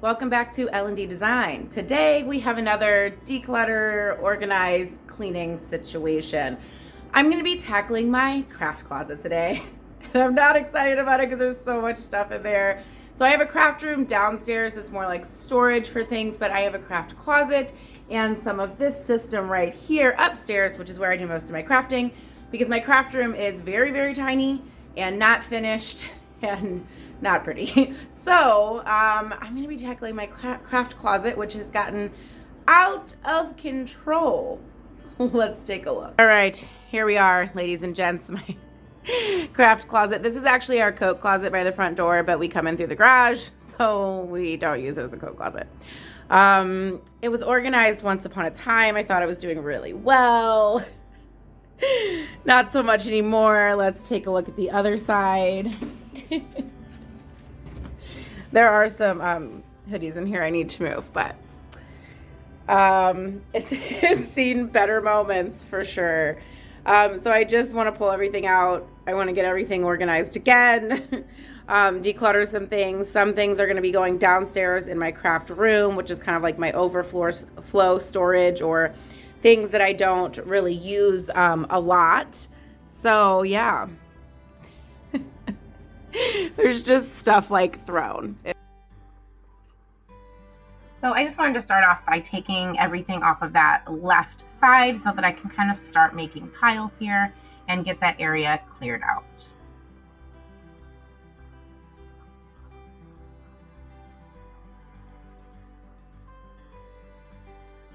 Welcome back to L&D Design. Today we have another declutter, organize, cleaning situation. I'm going to be tackling my craft closet today. And I'm not excited about it because there's so much stuff in there. So I have a craft room downstairs that's more like storage for things, but I have a craft closet and some of this system right here upstairs, which is where I do most of my crafting, because my craft room is very, very tiny and not finished and not pretty. So I'm going to be tackling my craft closet, which has gotten out of control. Let's take a look. All right, here we are, ladies and gents, my craft closet. This is actually our coat closet by the front door, but we come in through the garage, so we don't use it as a coat closet. It was organized once upon a time. I thought I was doing really well. Not so much anymore. Let's take a look at the other side. There are some hoodies in here I need to move, but it's seen better moments for sure. So I just want to pull everything out. I want to get everything organized again, declutter some things. Some things are going to be going downstairs in my craft room, which is kind of like my overflow storage or things that I don't really use a lot. So yeah. There's just stuff like thrown. So I just wanted to start off by taking everything off of that left side so that I can kind of start making piles here and get that area cleared out.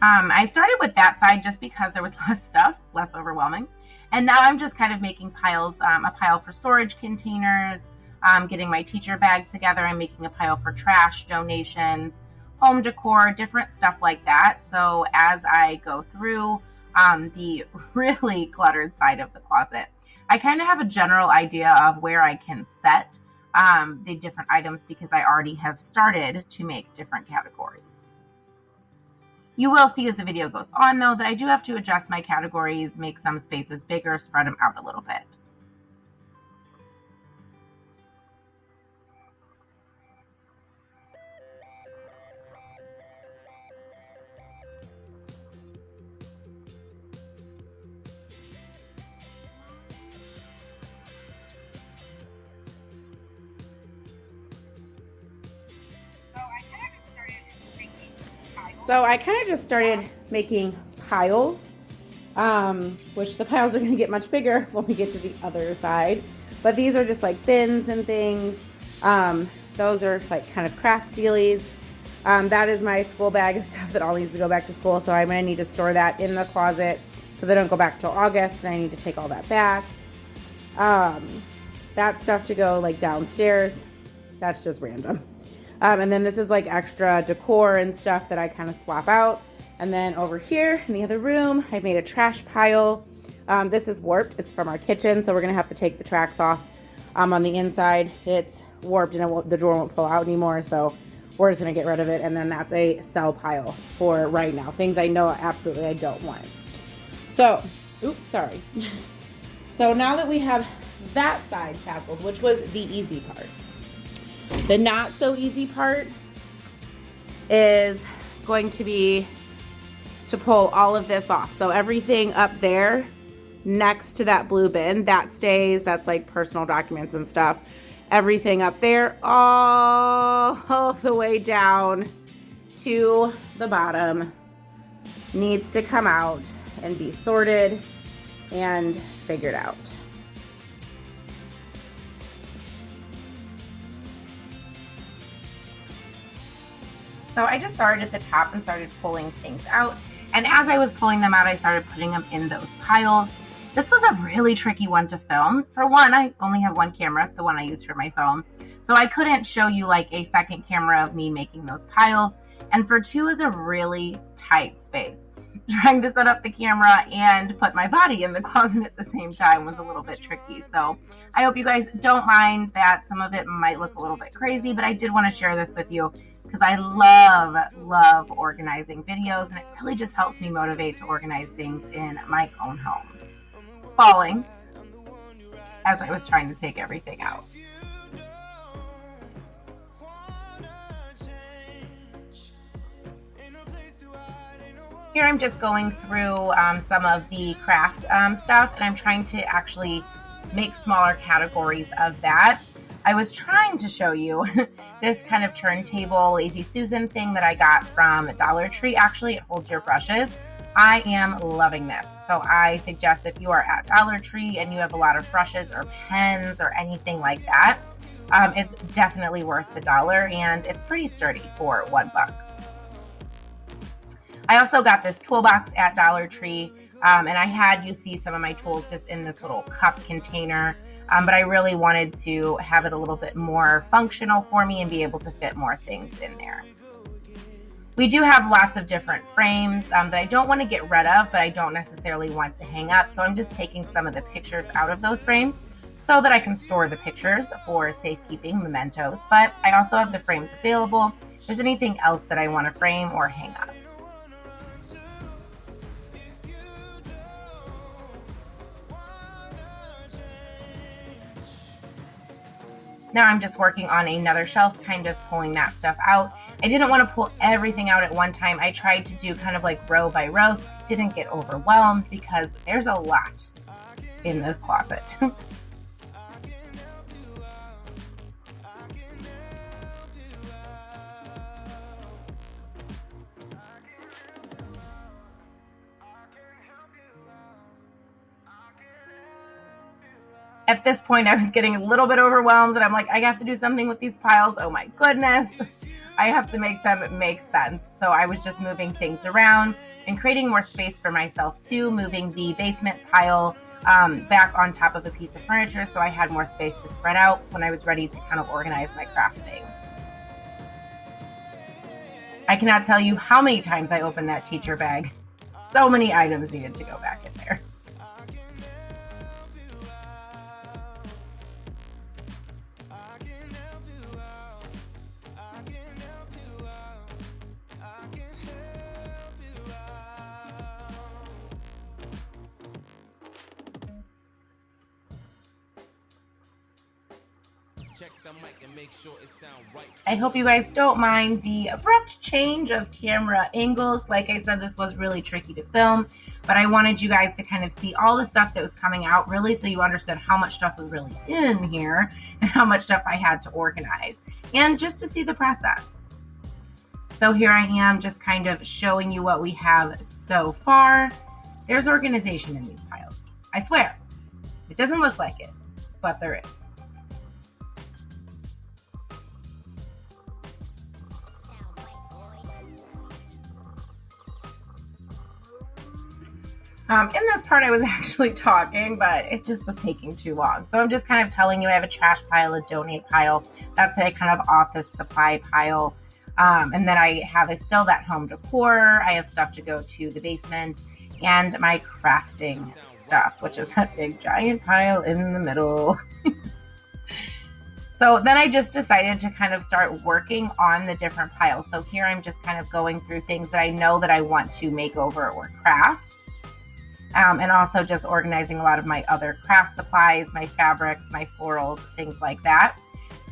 I started with that side just because there was less stuff, less overwhelming. And now I'm just kind of making piles, a pile for storage containers, getting my teacher bag together. I'm making a pile for trash, donations, home decor, different stuff like that. So as I go through the really cluttered side of the closet, I kind of have a general idea of where I can set the different items because I already have started to make different categories. You will see as the video goes on, though, that I do have to adjust my categories, make some spaces bigger, spread them out a little bit. So I kind of just started making piles, which the piles are going to get much bigger when we get to the other side. But these are just like bins and things. Those are like kind of craft dealies. That is my school bag of stuff that all needs to go back to school. So I'm going to need to store that in the closet because I don't go back till August and I need to take all that back. That stuff to go like downstairs. That's just random. And then this is like extra decor and stuff that I kind of swap out. And then over here in the other room, I made a trash pile. This is warped. It's from our kitchen, so we're going to have to take the tracks off on the inside. It's warped and the drawer won't pull out anymore, so we're just going to get rid of it. And then that's a sell pile for right now. Things I know absolutely I don't want. So, oops, sorry. So now that we have that side tackled, which was the easy part. The not so easy part is going to be to pull all of this off. So everything up there next to that blue bin, that stays. That's like personal documents and stuff. Everything up there all the way down to the bottom needs to come out and be sorted and figured out. So I just started at the top and started pulling things out. And as I was pulling them out, I started putting them in those piles. This was a really tricky one to film. For one, I only have one camera, the one I use for my phone. So I couldn't show you like a second camera of me making those piles. And for two, is a really tight space. Trying to set up the camera and put my body in the closet at the same time was a little bit tricky. So I hope you guys don't mind that some of it might look a little bit crazy, but I did want to share this with you because I love organizing videos, and it really just helps me motivate to organize things in my own home. Falling as I was trying to take everything out. Here I'm just going through some of the craft stuff, and I'm trying to actually make smaller categories of that. I was trying to show you this kind of turntable Lazy Susan thing that I got from Dollar Tree. Actually, it holds your brushes. I am loving this. So I suggest if you are at Dollar Tree and you have a lot of brushes or pens or anything like that, it's definitely worth the $1, and it's pretty sturdy for $1. I also got this toolbox at Dollar Tree, and I had you see some of my tools just in this little cup container, but I really wanted to have it a little bit more functional for me and be able to fit more things in there. We do have lots of different frames that I don't want to get rid of, but I don't necessarily want to hang up, so I'm just taking some of the pictures out of those frames so that I can store the pictures for safekeeping mementos, but I also have the frames available if there's anything else that I want to frame or hang up. Now I'm just working on another shelf, kind of pulling that stuff out. I didn't want to pull everything out at one time. I tried to do kind of like row by row, so I didn't get overwhelmed because there's a lot in this closet. At this point, I was getting a little bit overwhelmed, and I'm like, I have to do something with these piles. Oh my goodness. I have to make them make sense. So I was just moving things around and creating more space for myself too, moving the basement pile back on top of a piece of furniture so I had more space to spread out when I was ready to kind of organize my craft thing. I cannot tell you how many times I opened that teacher bag. So many items needed to go back in there. Check the mic and make sure it sound right. I hope you guys don't mind the abrupt change of camera angles. Like I said, this was really tricky to film, but I wanted you guys to kind of see all the stuff that was coming out, really, so you understood how much stuff was really in here and how much stuff I had to organize, and just to see the process. So here I am just kind of showing you what we have so far. There's organization in these piles. I swear. It doesn't look like it, but there is. In this part, I was actually talking, but it just was taking too long. So I'm just kind of telling you I have a trash pile, a donate pile. That's a kind of office supply pile. And then I have still that home decor. I have stuff to go to the basement and my crafting stuff, which is that big giant pile in the middle. So then I just decided to kind of start working on the different piles. So here I'm just kind of going through things that I know that I want to make over or craft. And also just organizing a lot of my other craft supplies, my fabrics, my florals, things like that.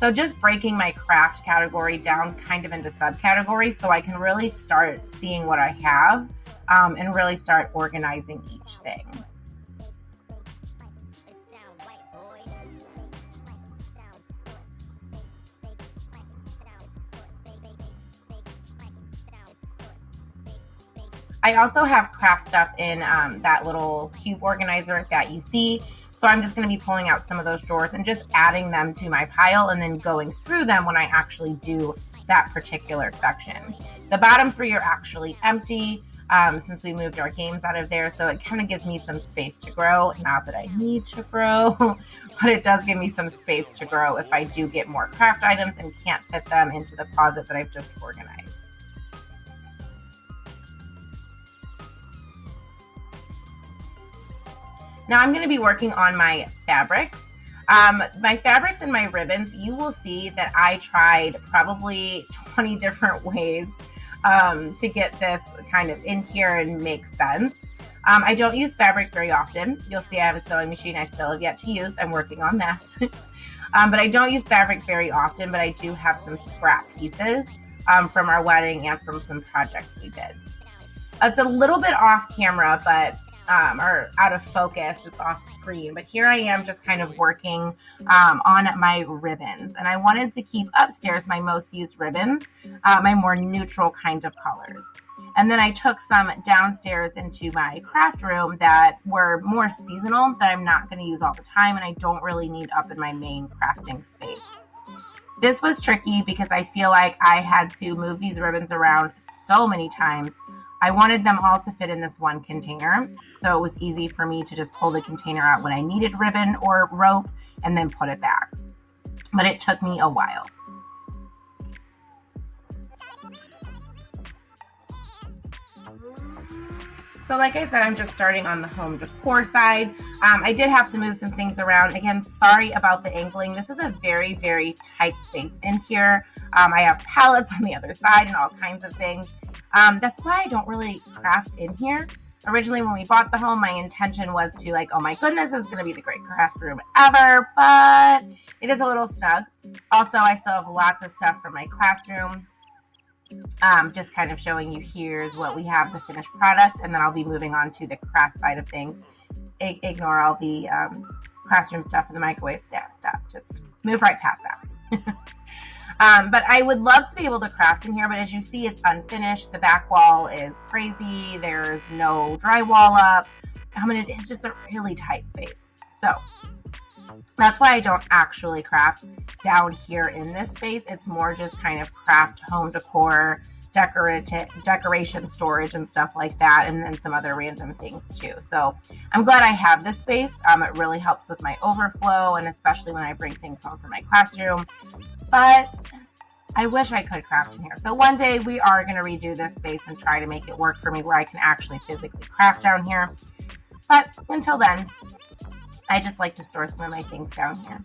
So just breaking my craft category down kind of into subcategories so I can really start seeing what I have and really start organizing each thing. I also have craft stuff in that little cube organizer that you see. So I'm just going to be pulling out some of those drawers and just adding them to my pile and then going through them when I actually do that particular section. The bottom 3 are actually empty since we moved our games out of there. So it kind of gives me some space to grow. Not that I need to grow, but it does give me some space to grow if I do get more craft items and can't fit them into the closet that I've just organized. Now I'm going to be working on my fabrics. My fabrics and my ribbons, you will see that I tried probably 20 different ways to get this kind of in here and make sense. I don't use fabric very often. You'll see I have a sewing machine I still have yet to use. I'm working on that. But I don't use fabric very often, but I do have some scrap pieces from our wedding and from some projects we did. It's a little bit off camera, but or out of focus, it's off screen. But here I am just kind of working on my ribbons. And I wanted to keep upstairs my most used ribbons, my more neutral kind of colors. And then I took some downstairs into my craft room that were more seasonal that I'm not going to use all the time and I don't really need up in my main crafting space. This was tricky because I feel like I had to move these ribbons around so many times. I wanted them all to fit in this one container, so it was easy for me to just pull the container out when I needed ribbon or rope and then put it back. But it took me a while. So like I said, I'm just starting on the home decor side. I did have to move some things around. Again, sorry about the angling. This is a very, very tight space in here. I have pallets on the other side and all kinds of things. That's why I don't really craft in here. Originally, when we bought the home, my intention was to like, oh my goodness, this is going to be the great craft room ever, but it is a little snug. Also, I still have lots of stuff for my classroom. Just kind of showing you here's what we have, the finished product, and then I'll be moving on to the craft side of things. Ignore all the classroom stuff and the microwave stuff. Just move right past that. But I would love to be able to craft in here, but as you see, it's unfinished. The back wall is crazy. There's no drywall up. I mean, it is just a really tight space. So that's why I don't actually craft down here in this space. It's more just kind of craft, home decor, decoration storage and stuff like that, and then some other random things too. So I'm glad I have this space. It really helps with my overflow, and especially when I bring things home for my classroom. But I wish I could craft in here. So one day we are going to redo this space and try to make it work for me where I can actually physically craft down here. But until then, I just like to store some of my things down here.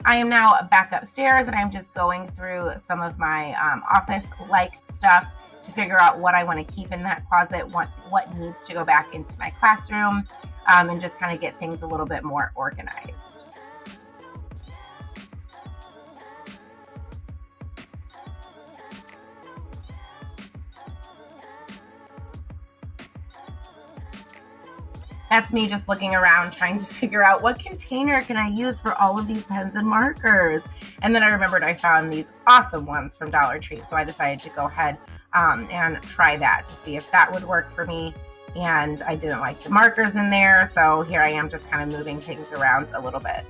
I am now back upstairs and I'm just going through some of my office-like stuff to figure out what I want to keep in that closet, what needs to go back into my classroom, and just kind of get things a little bit more organized. That's me just looking around trying to figure out what container can I use for all of these pens and markers. And then I remembered I found these awesome ones from Dollar Tree. So I decided to go ahead and try that to see if that would work for me. And I didn't like the markers in there. So here I am just kind of moving things around a little bit.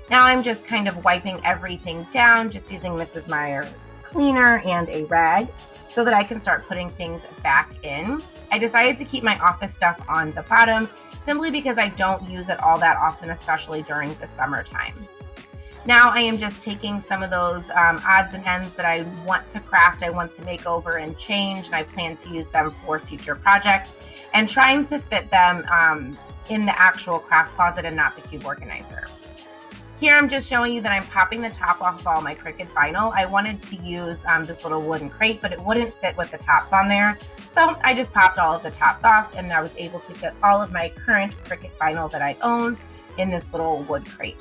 Now I'm just kind of wiping everything down, just using Mrs. Meyer's cleaner and a rag so that I can start putting things back in. I decided to keep my office stuff on the bottom simply because I don't use it all that often, especially during the summertime. Now I am just taking some of those odds and ends that I want to craft, I want to make over and change, and I plan to use them for future projects, and trying to fit them in the actual craft closet and not the cube organizer. Here I'm just showing you that I'm popping the top off of all my Cricut vinyl. I wanted to use this little wooden crate, but it wouldn't fit with the tops on there. So I just popped all of the tops off, and I was able to fit all of my current Cricut vinyl that I own in this little wood crate.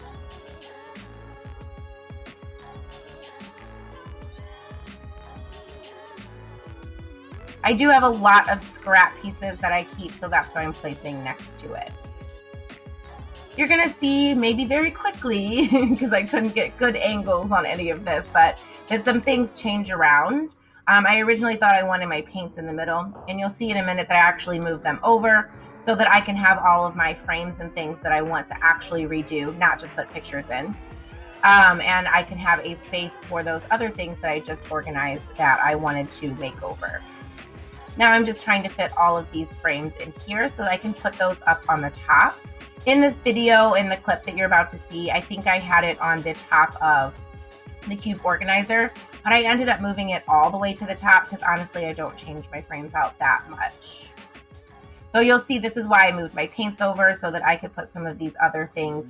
I do have a lot of scrap pieces that I keep, so that's what I'm placing next to it. You're gonna see maybe very quickly, because I couldn't get good angles on any of this, but that some things change around. I originally thought I wanted my paints in the middle, and you'll see in a minute that I actually moved them over so that I can have all of my frames and things that I want to actually redo, not just put pictures in. And I can have a space for those other things that I just organized that I wanted to make over. Now I'm just trying to fit all of these frames in here so that I can put those up on the top. In this video, in the clip that you're about to see, I think I had it on the top of the cube organizer, but I ended up moving it all the way to the top because honestly, I don't change my frames out that much. So you'll see this is why I moved my paints over, so that I could put some of these other things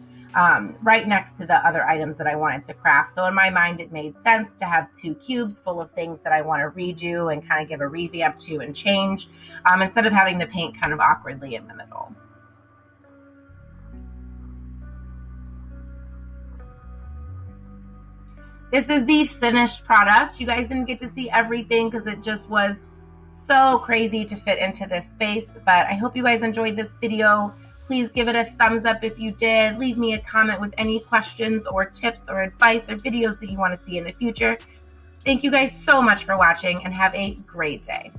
right next to the other items that I wanted to craft. So in my mind, it made sense to have 2 cubes full of things that I want to redo and kind of give a revamp to and change, instead of having the paint kind of awkwardly in the middle. This is the finished product. You guys didn't get to see everything because it just was so crazy to fit into this space, but I hope you guys enjoyed this video. Please give it a thumbs up if you did. Leave me a comment with any questions or tips or advice or videos that you want to see in the future. Thank you guys so much for watching, and have a great day.